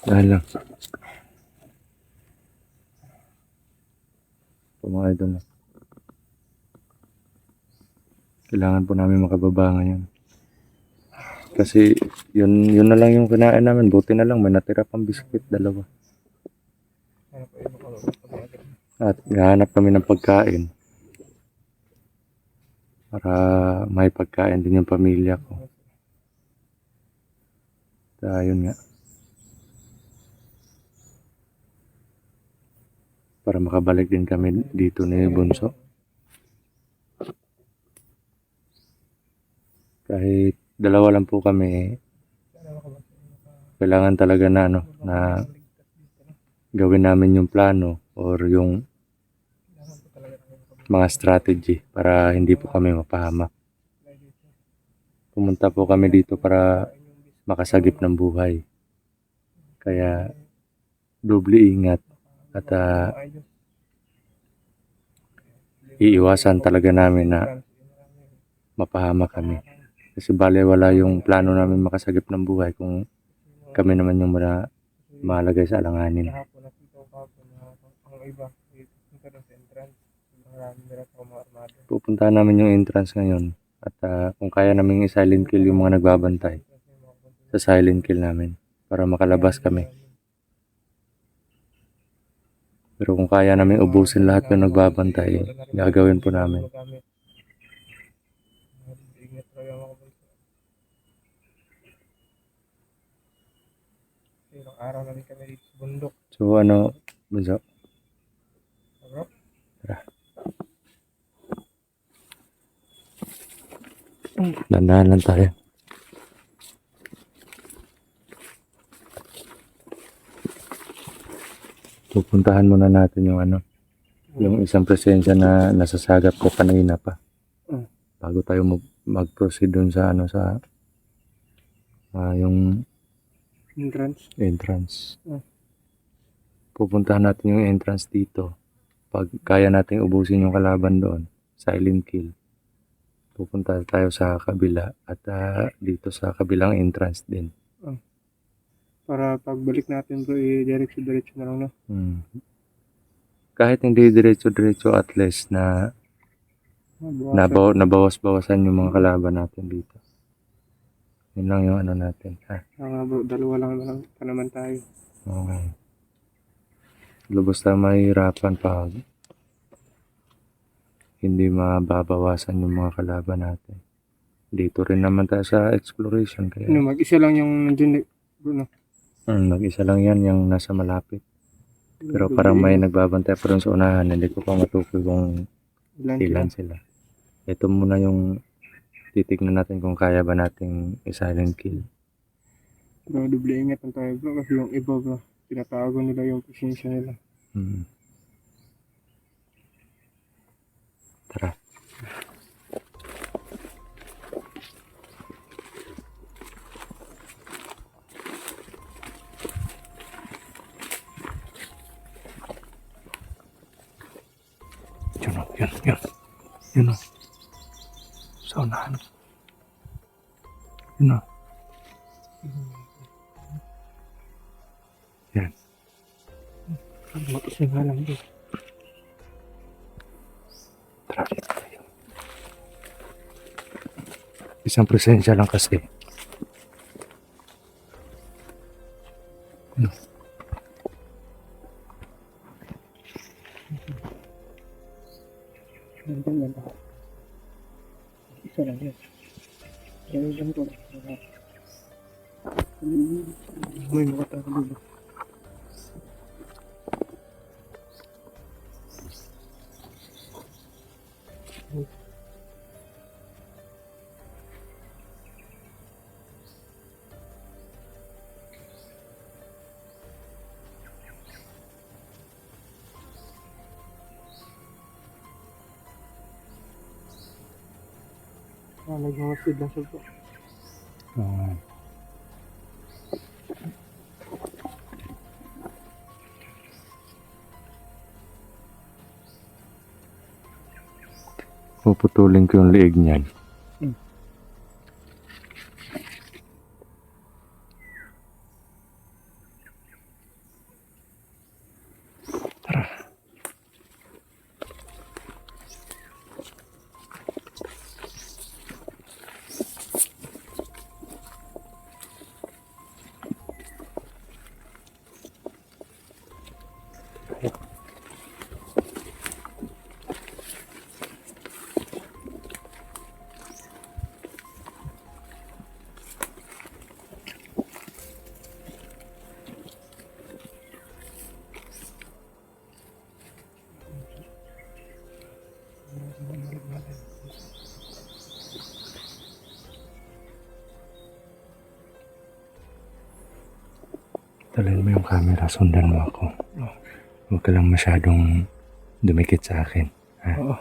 Dahil lang. Po mga idol. Kailangan po namin makababa ngayon. Kasi yun na lang yung kinain namin. Buti na lang may natira pang biskwit, dalawa. At gahanap kami ng pagkain. Para may pagkain din yung pamilya ko. Kaya yun nga. Para makabalik din kami dito ni Bunso. Kahit dalawa lang po kami, kailangan talaga na na gawin namin yung plano or yung mga strategy para hindi po kami mapahamak. Pumunta po kami dito para makasagip ng buhay. Kaya doble ingat at iiwasan talaga namin na mapahamak kami. Kasi wala yung plano namin makasagip ng buhay kung kami naman yung malagay sa alanganin. Pupuntahan namin yung entrance ngayon at kung kaya namin i-silent kill yung mga nagbabantay, sa silent kill namin para makalabas kami. Pero kung kaya namin ubusin lahat ng nagbabantay, gagawin po namin. Ilang araw na rin kami dito sa bundok. So ano, Bunso? Tara. Dandahan lang tayo. Pupuntahan muna natin yung yung isang presensya na nasasagap ko kanina pa. Bago tayo mag-proceed dun sa yung entrance. Pupuntahan natin yung entrance dito. Pag kaya nating ubusin yung kalaban doon, silent kill. Pupunta tayo sa kabila at dito sa kabilang entrance din. Para pagbalik natin bro, diretso-diretso na lang, no? Kahit hindi diretso-diretso, at least na nabawas-bawasan yung mga kalaban natin dito. Yun lang yung natin. Bro, dalawa lang pa naman tayo. Okay. Lubos tayo mahihirapan pag hindi mababawasan yung mga kalaban natin. Dito rin naman tayo sa exploration. Kaya mag-isa lang yung nandun, bro, no? Mag-isa lang yan, yung nasa malapit. Pero parang may nagbabantay pa rin sa unahan. Hindi ko pa matukoy kung ilan sila. Ito muna yung titignan natin kung kaya ba nating i-silent kill. Bro, doble ingat lang tayo, bro. Kasi yung iba, bro, tinatago nila yung presensya nila. Tara. Yun o. Sa unahan. Yun o. Yan. Mag-isa nga lang, bro. Tara. Isang presensya lang kasi. Ano? Nandun na lahat. Isa lang yan. Kaya lang ko. May makatago dito. Nag-speed lang siya, bro. Puputulin ko yung liig niyan. Talin mo yung camera, sundan mo ako. Huwag ka lang masyadong dumikit sa akin. Ha? Oo.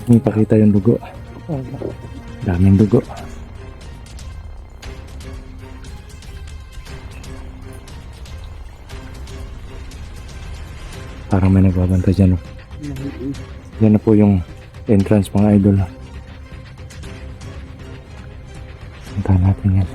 May pakita yung dugo. Daming dugo. Parang may nagbabantay dyan. Oh. Yan na po yung entrance mga idol. Puntahan natin yan.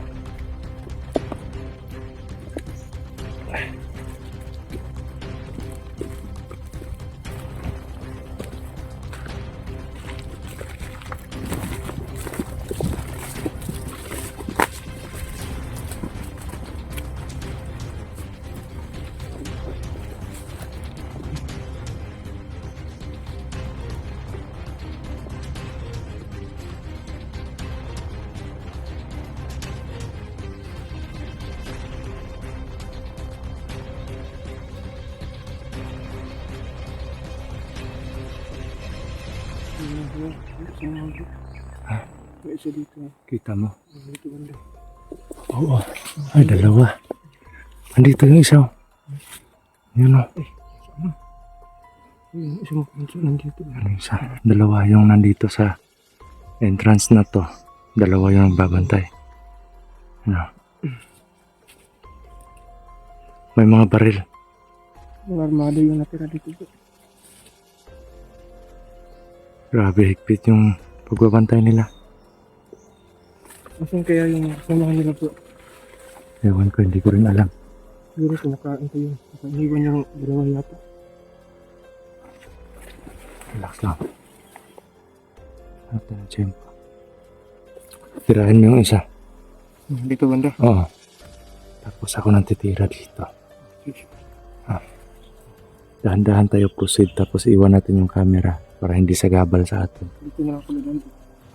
May isa dito. Kita mo? Dito banda. Oo. Ay, dalawa. Andito yung isa. Yun o. Yung isang punso nandito. Ano isa? Dalawa yung nandito sa entrance na to. Dalawa yung nagbabantay. Ano? May mga baril. Yung armado yung natira dito. Grabe, higpit yung pagbabantay nila. Asan kaya yung samahan nila po? Ewan ko, hindi ko rin alam. Siguro kumakain ko yun. Iniwan niyang dalawa yata. Relax lang. Natin ang tiyempo. Tirahin mo yung isa. Dito banda. Oo. Tapos ako nang titira dito. Dahan-dahan tayo proceed. Tapos iwan natin yung camera para hindi sagabal sa atin. Dito na ako lang.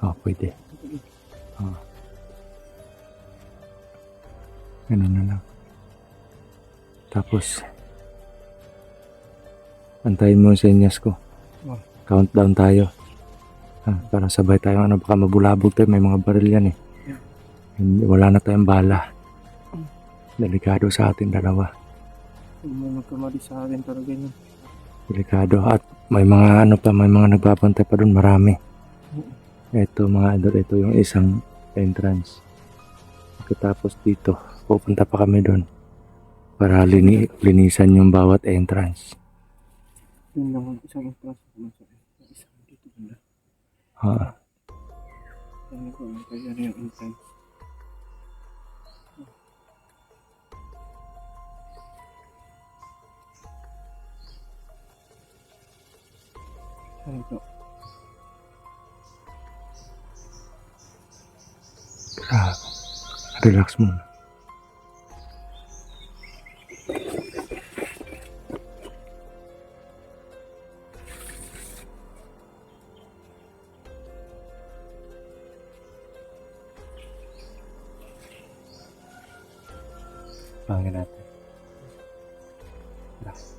Oo, pwede. Oo. Ganun na lang. Tapos, antayin mo yung senyas ko. Oh. Countdown tayo. Para sabay tayo. Ano, baka mabulabog tayo. May mga baril yan eh. Yeah. Wala na tayong bala. Delikado sa atin dalawa. Huwag mo magkamali sa akin pero ganyan. Delikado. At may mga ano pa, may mga nagbabantay pa doon. Marami. Ito mga idol, ito yung isang entrance. Pagkatapos dito, pupunta pa kami doon para linisan yung bawat entrance. Yun lang ang isang entrance. Isang dito banda. Ano ko, kaya na yung entrance. Ano to? Grabe. Relax muna. Pangin natin. Relax.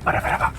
Para.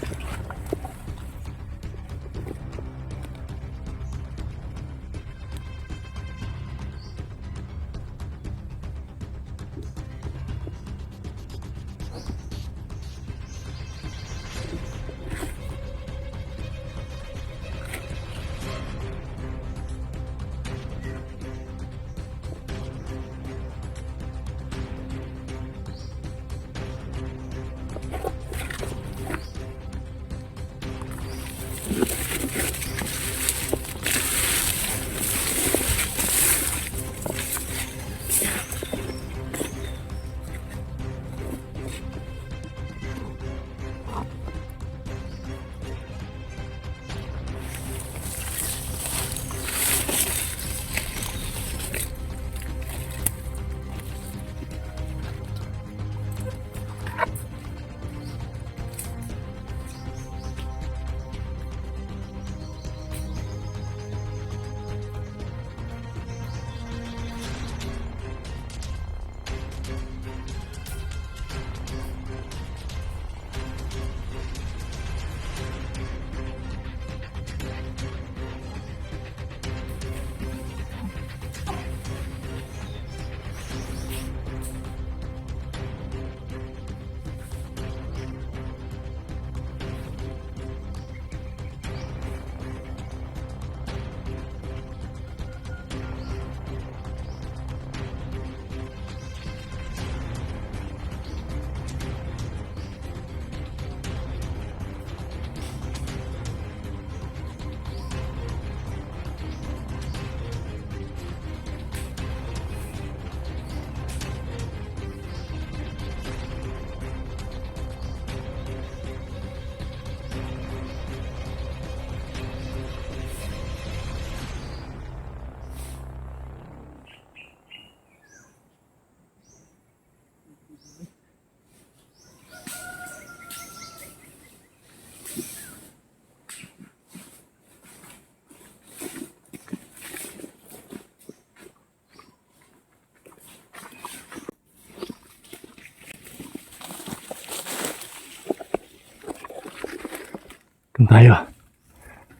Doon tayo.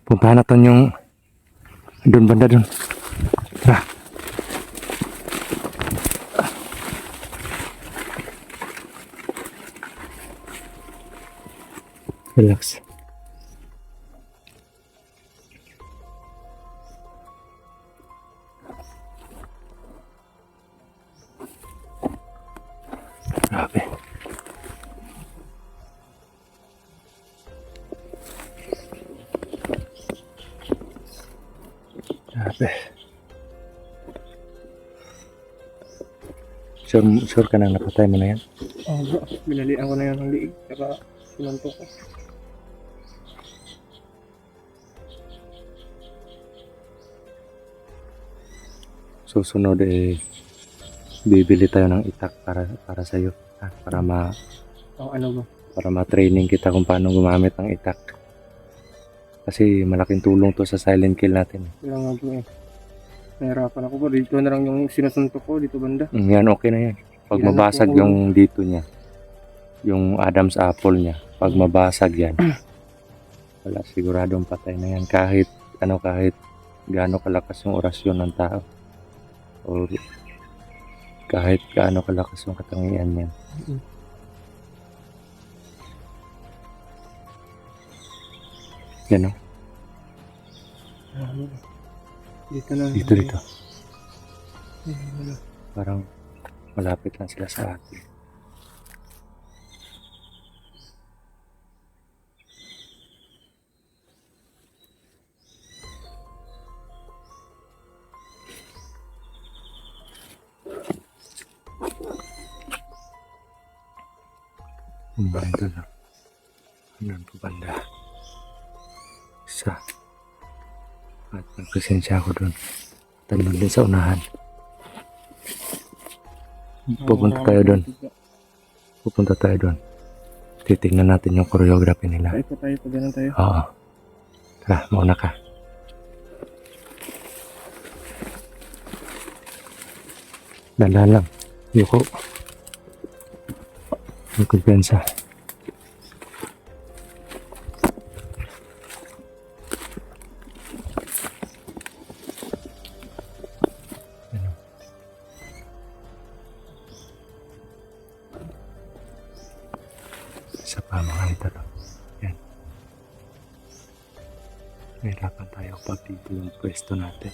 Puntahan natin yung doon banda doon. Tara. Relax. Grabe. Grabe. Sure ka nang napatay mo na yan? Oo bro, binalian ko na yan ng liig. Saka sinanto ko. Susunod bibili tayo ng itak para sa iyo, Ano ba? para ma-training kita kung paano gumamit ng itak. Kasi malaking tulong to sa silent kill natin. Kaya nga bro eh. Nahirapan ako bro. Dito na lang yung sinusuntok ko. Dito banda. Yan, okay na yan. Pag Yan, mabasag okay. yung dito niya, yung Adam's apple niya, pag mabasag yan, wala, siguradong patay na yan. Kahit gaano kalakas yung orasyon ng tao. O kahit gaano kalakas yung katangian niyan. Yan o. Dito na. Dito. Parang malapit lang sila sa atin. Banda na. Hanggang po banda. Isa. At magpresensya ako doon. Tanong din sa unahan. Pupunta tayo doon. Titignan natin yung choreography nila. Tayo, pag ganun tayo. Oo. Tara, mauna ka. Dala lang. Yuko. May kumpensa. Isa pa mga idol. Yan. Nahirapan tayo pag dito yung pwesto natin.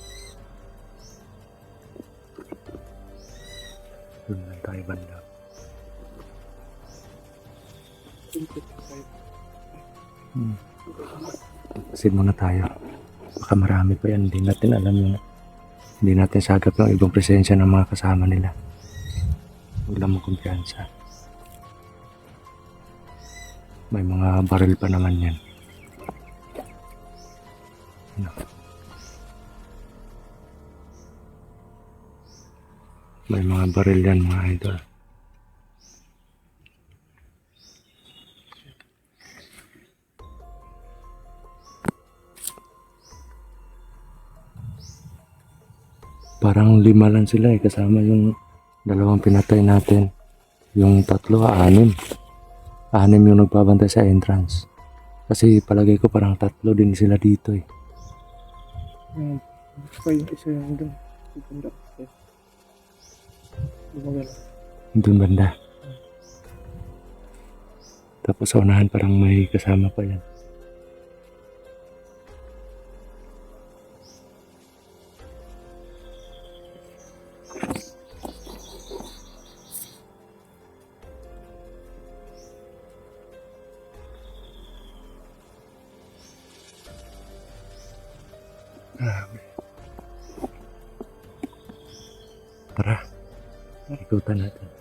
Doon lang tayo banda. Pasid muna tayo. Baka marami pa yan. Hindi natin alam yung hindi natin sagap yung ibang presensya ng mga kasama nila. Huwag lang mong kumpiyansa. May mga baril pa naman yan. Ano? May mga baril yan mga idol. Parang 5 lang sila eh, kasama yung 2 pinatay natin. Yung 3, 6. 6 yung nagbabantay sa entrance. Kasi palagay ko parang 3 din sila dito eh. Yan. Pa yung isa yung doon. Pupunta. Lumagala. Doon banda. Tapos sa unahan parang may kasama pa yan. Grabe. Tara. Ikutan natin.